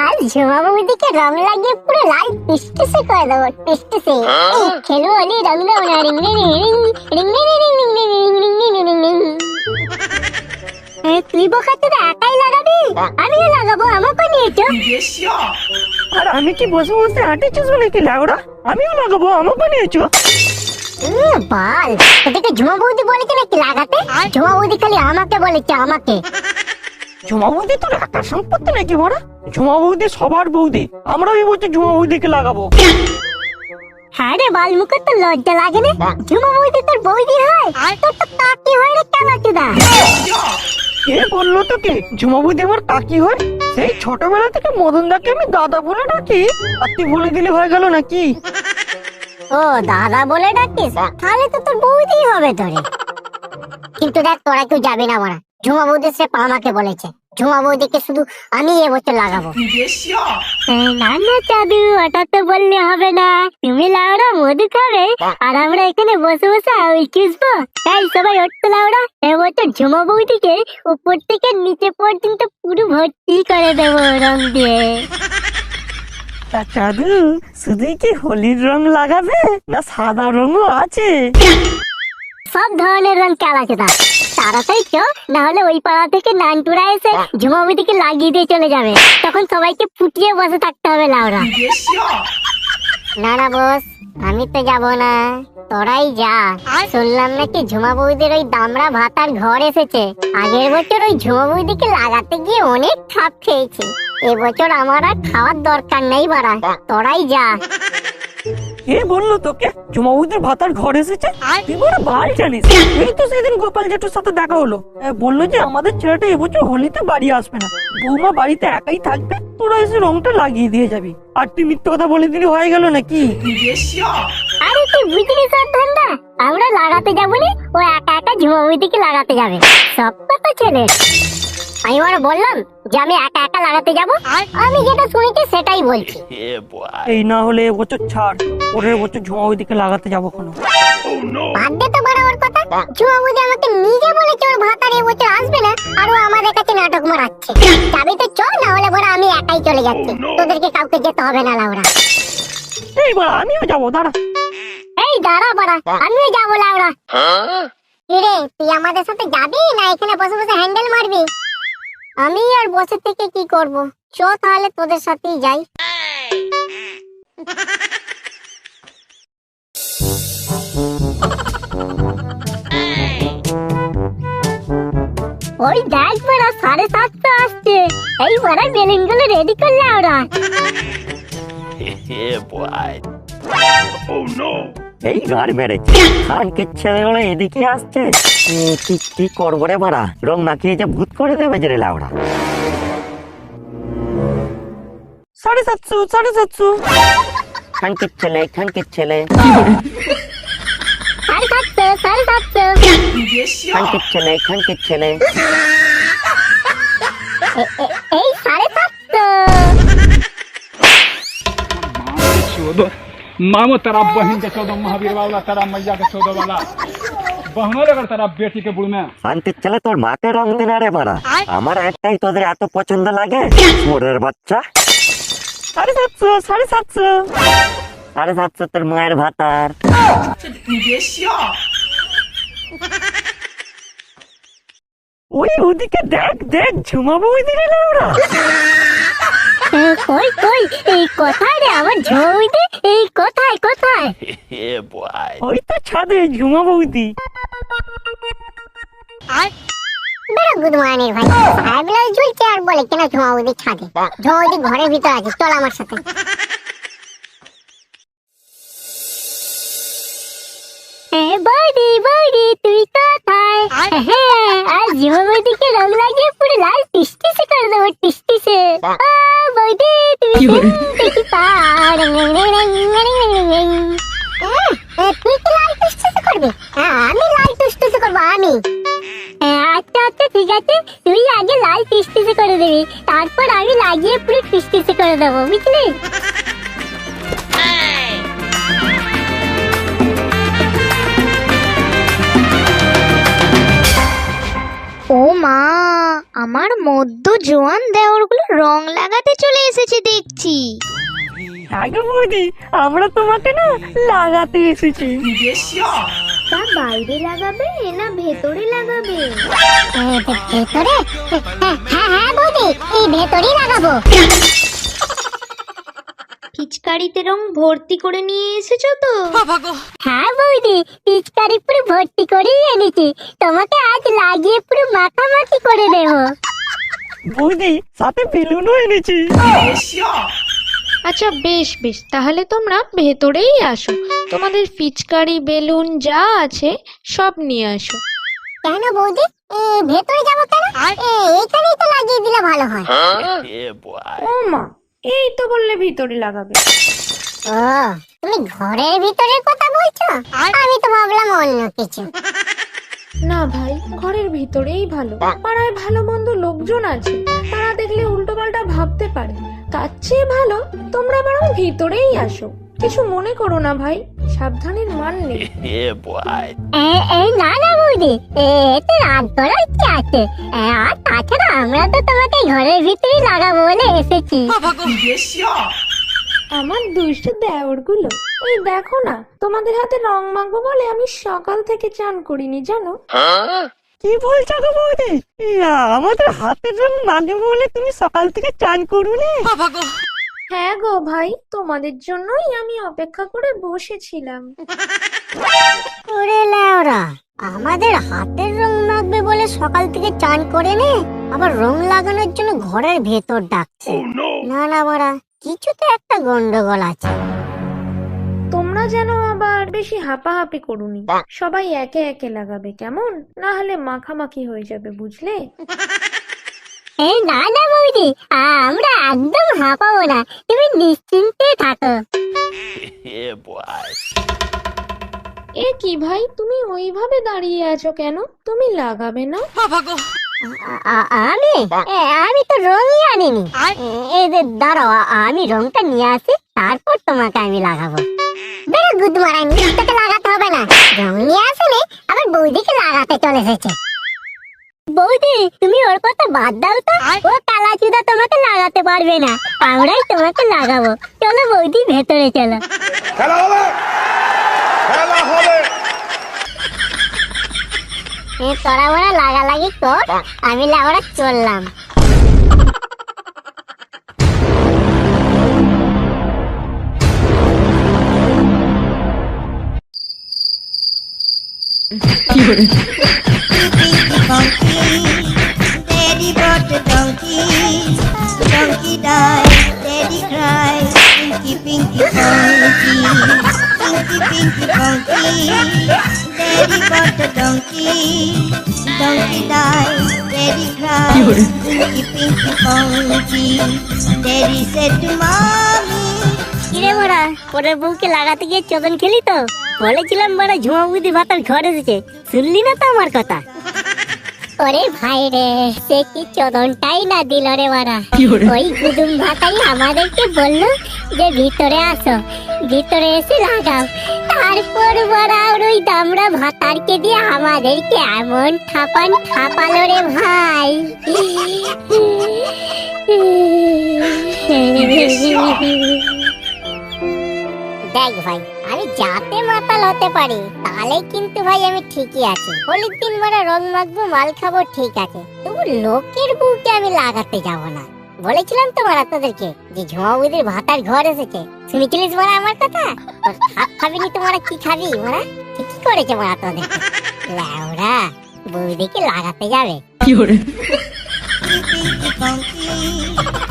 আজ ঝুমা বৌদিকে রং লাগিয়ে পুরো লাল টিসটিসে করে দেবো, টিসটিসে। খেলো অলি রং দেবো না, ring ring ring ring ring ring ring ring ring ring ring ring. তুই বোকাতে একাই লাগাবি? আমিও লাগাবো, আমাকে নিয়েছো। আর আমি কি বসে বসে হাঁটেছিস নাকি লাউড়া? আমিও লাগাবো, আমাকে নিয়েছো। বল, তোদেরকে ঝুমা বৌদি বলেছে নাকি লাগাতে? ঝুমা বৌদি খালি আমাকে বলেছে, আমাকে। ঝুমা বৌদি তোর একার সম্পত্তি নাকি বড়া? ঝুমা বৌদি সবার বৌদি, আমরাও এই বছর ঝুমা বৌদিকে লাগাবো। হ্যাঁ রে বাল, মুখে তো লজ্জা লাগে না? ঝুমা বৌদি তোর বৌদি হয়, তোর তো কাকি হয় রে কানাচুদা। কে বললো তোকে ঝুমা বৌদি আমার কাকি হয়? সেই ছোটবেলা থেকে মদন দাকে আমি দাদা বলে ডাকি, আর তুই বলে দিলে হয়ে গেল নাকি? ও দাদা বলে ডাকিস, তাহলে তো তোর বৌদি হবে তোরে। কিন্তু দেখ, তোরা কেউ যাবে না বড়া। ঝুমা বৌদি সে আমাকে বলেছে, ঝুমা বৌদিকে শুধু আমি এবছর লাগাবো। না না চাঁদু, ওটা তো বললে হবে না। তুমি লাউড়া মধু খাবে, আর আমরা এখানে বসে বসে আউল চুষবো। এই সবাই ওঠো লাউড়া, এবছর ঝুমা বৌদিকে উপর থেকে নিচে পর্যন্ত পুরো ভর্তি করে দেবো রং দিয়ে। তা চাঁদু, শুধুই কি হোলির রং লাগাবে না সাদা রঙও আছে? সব ধরনের রং চালাচ্ছে তা। তাড়াতাড়ি চ, না হলে ওই পাড়া থেকে নানটুরা এসে ঝুমা বৌদিকে লাগিয়ে দিয়ে চলে যাবে। তখন সবাইকে ফুটিয়ে বসে থাকতে হবে লাউড়া। না না বস, আমি তো যাব না, তোরাই যা। শুনলাম নাকি ঝুমা বৌদির ওই দামড়া ভাতার ঘর এসেছে। আগের বছর ওই ঝুমা বৌদিকে লাগাতে গিয়ে অনেক খাপ খেয়েছি। এবছর আমার আর খাওয়ার দরকার নেই বাড়া, তোরাই যা। কে বললো তোকে ঝুমা বৌদির ভাতার ঘর এসেছে? তুই বড় বাল জানিস। এই তো সেদিন গোপাল জেঠুর সাথে দেখা হলো, বললো যে আমাদের ছেলেটা এবছর হোলিতে বাড়ি আসবে না, বৌমা বাড়িতে একাই থাকবে, তোরা এসে রংটা লাগিয়ে দিয়ে যাবি। আর তুই মিথ্যে কথা বলে দিলে হয়ে গেল নাকি? আরে তুই বুঝলি সব ধান্দা? আমরা লাগাতে যাবো না, ও একা একা ঝুমা বৌদিকে লাগাতে যাবে। সব কথা ছেলে। আমি ওরা বললাম যে আমি একা একা লাগাতে যাব, আমি যেটা শুনেছি সেটাই বলছি। এই না হলে এবছর ছাড়, পরের বছর ঝুমা বৌদিকে লাগাতে যাবো কোনো। বাদ দে তো বড় ওর কথা। ঝুমা বৌদি আমাকে নিজে বলেছে ওর ভাতার এবছর আসবে না, আর ও আমাদের কাছে নাটক মারাচ্ছে। যাবি তো চল, না হলে বড় আমি একাই চলে যাচ্ছি, তোদেরকে কাউকে যেতে হবে না লাউড়া। এই বাড়া, আমিও যাবো, দাঁড়া। এই দাঁড়া বড়া, আমিও যাবো লাউড়া। কিরে, তুই আমাদের সাথে যাবি না এখানে বসে বসে হ্যান্ডেল মারবি? আমি আর বসে থেকে কি করব? চ তাহলে তোদের সাথেই যাই। ওই দেখ বড়া, 7:30 আসছে। এই বড়া বেলুন গুলো রেডি করলে ওরা। এই গাড়ি মেরেছে, খানকে ছেলেগুলো এদিকে আসছে। কি করবো রে বাড়া, রং মাখিয়ে যে ভূত করে দেবে যে রে লাউড়া। 7:30 খানকের ছেলে, খানকের ছেলে, 7:30 খানকের ছেলে, খানকের ছেলে। এই 7:30। मामो तेरा बहन के 14 महावीर वाला, तेरा मैया के 14 वाला बहनों अगर तेरा बेटी के बुढ़ में শান্তির ছেলে, তোর মাকে রং দিনা রে বাড়া। আমার একটাই তোদের এত পছন্দ লাগে, মোরের বাচ্চা। 7:30 তোর মায়ের ভাতার। ওই ওদিকে দেখ দেখ, ঝুমা বৌদি রে লাউড়া। কই কই, এই কোথায় রে আমার ঝুমা বৌদি? এই কোথায় কোথায়? ওই তো ছাদে ঝুমা বৌদি। বেরো গুড মর্নিং ভাই। সাহেবলা ঝুলছে আর বলে কেন ঝুমা বৌদি ছাদে? ঝুমা বৌদি ঘরের ভিতর আছে, চল আমার সাথে। বৌদি বৌদি তুই কোথায়? আর ঝুমা বৌদিকে রং লাগিয়ে পুরো লাল টিসটিসে করে দেবো, টিসটিসে। বৌদি তুমি দেখি পাও। তুই কি লাল টিসটিসে করবি? আমি লাল টিসটিসে করবো, আমি। আচ্ছা আচ্ছা ঠিক আছে, তুই আগে লাল টিসটিসে করে দিবি, তারপর আমি লাগিয়ে পুরো টিসটিসে করে দেবো, বুঝলি? ও মা, আমার মধ্য জোয়ান দেওরগুলো রং লাগাতে চলে এসেছে দেখছি। আগে বৌদি, আমরা তোমাকে না লাগাতে এসেছি। তা বাইরে লাগাবে না ভেতরে লাগাবে? ভেতরে? হ্যাঁ হ্যাঁ বৌদি, এই ভেতরেই লাগাবো। পিচকারিতে রং ভর্তি করে নিয়ে এসেছো তো? হ্যাঁ বৌদি, পিচকারি পুরো ভর্তি করেই এনেছি। তোমাকে আজ লাগিয়ে পুরো মাখামাখি করে দেবো। বৌদি, সাথে বেলুনও এনেছি। আচ্ছা বেশ বেশ, তাহলে তোমরা ভেতরেই আসো, তোমাদের পিচকারি বেলুন যা আছে সব নিয়ে আসো। কেন বৌদি, ভেতরে যাবো কেন? এইখানেই তো লাগিয়ে দিলে ভালো হয়। ও মা, এই তো বললে ভিতরে লাগাবে। ও, তুমি ঘরের ভিতরের কথা বলছো? আমি তো ভাবলাম অন্য কিছু। না ভাই, ঘরের ভিতরেই ভালো। পাড়ায় ভালো মন্দ লোকজন আছে, তারা দেখলে উল্টো পাল্টা ভাবতে পারে। তার চেয়ে ভালো তোমরা বরং ভিতরেই আসো। কিছু মনে করো না ভাই, সাবধানের মান নেই। না না বৌদি, এতে রাত করার কি আছে? আর তাছাড়া আমরা তো তোমাকে ঘরের ভিতরেই লাগাবো বলে এসেছি। আমার দুষ্ট দেওরগুলো, এই দেখো না, তোমাদের হাতে রং মাখবো বলে আমি সকাল থেকে চান করিনি জানো। কি বলছো গো বৌদি? আমাদের হাতের রং মাগে বলে তুমি সকাল থেকে চান করুনি? হ্যাঁ গো ভাই, তোমাদের জন্যই আমি অপেক্ষা করে বসেছিলাম। ওরে লেওরা, আমাদের হাতের রং মাখবে বলে সকাল থেকে চান করে নে, আবার রং লাগানোর জন্য ঘরের ভেতর ডাকছে। না না বড়া, কিছু তো একটা গন্ডগোল আছে। তোমরা যেন আবার বেশি হাঁপাহাঁপি করুনি, সবাই একে একে লাগাবে কেমন, না হলে মাখামাখি হয়ে যাবে বুঝলে। না না বৌদি, আমরা একদম হাঁপাবো না, তুমি নিশ্চিন্তে থাকো। এ কি ভাই, তুমি ওইভাবে দাঁড়িয়ে আছো কেন? তুমি লাগাবে না? আমি তো রঙই আনিনি। এই যে দাঁড়াও, আমি রংটা নিয়ে আসি, তারপর তোমাকে আমি লাগাবো। বেড়া গুদ মারানি, তোকে লাগাতে হবে না। রং নিয়ে আসেনি, আবার বৌদিকে লাগাতে চলে এসেছে। বৌদি, তুমি ওর কথা বাদ দাও তো, ও কালাচুদা তোমাকে লাগাতে পারবে না, আমরাই তোমাকে লাগাবো। চলো বৌদি, ভেতরে চলো। তোরা ওরা লাগালাগি কর, আমি ওরা চললাম। Daddy brought a donkey, donkey died, daddy cried, pinky pinky donkey, pinky pinky donkey. Daddy brought a donkey, donkey died, daddy cried, pinky pinky donkey. Daddy said to mommy, কিরে মোরা, পরের বউকে লাগাতে গিয়ে চোদন খেলি তো? বলেছিলাম বড় ঝুমা বুদ্ধি ভাতার ঘর এসেছে, শুনলি না তো আমার কথা? ওরে ভাই রে, সে কি চোদনটাই না দিল রে মারা। ওই গুদুম ভাতাই আমাদেরকে বললো যে ভিতরে আসো, ভিতরে এসে লাগাও। তারপর বড়া ওই দামড়া ভাতারকে দিয়ে আমাদেরকে এমন ঠাপালো রে ভাই। দেখ ভাই, আমি যাতে মাতাল হতে পারি, তাহলে কিন্তু ভাই আমি ঠিকই আছি। হোলির দিন বড় রং মাখবো, মাল খাবো, ঠিক আছে, তবু লোকের বউকে আমি লাগাতে যাব না। বলেছিলাম তো মারা তোদেরকে যে ঝুমা বুদির ভাতার ঘর এসেছে, শুনেছিলিস মারা আমার কথা? হাত খাবিনি তোমরা, কি খাবি মারা? ঠিকই করেছে মারা তোদের। লেওরা, বৌদিকে লাগাতে যাবে। pinky pinky donkey,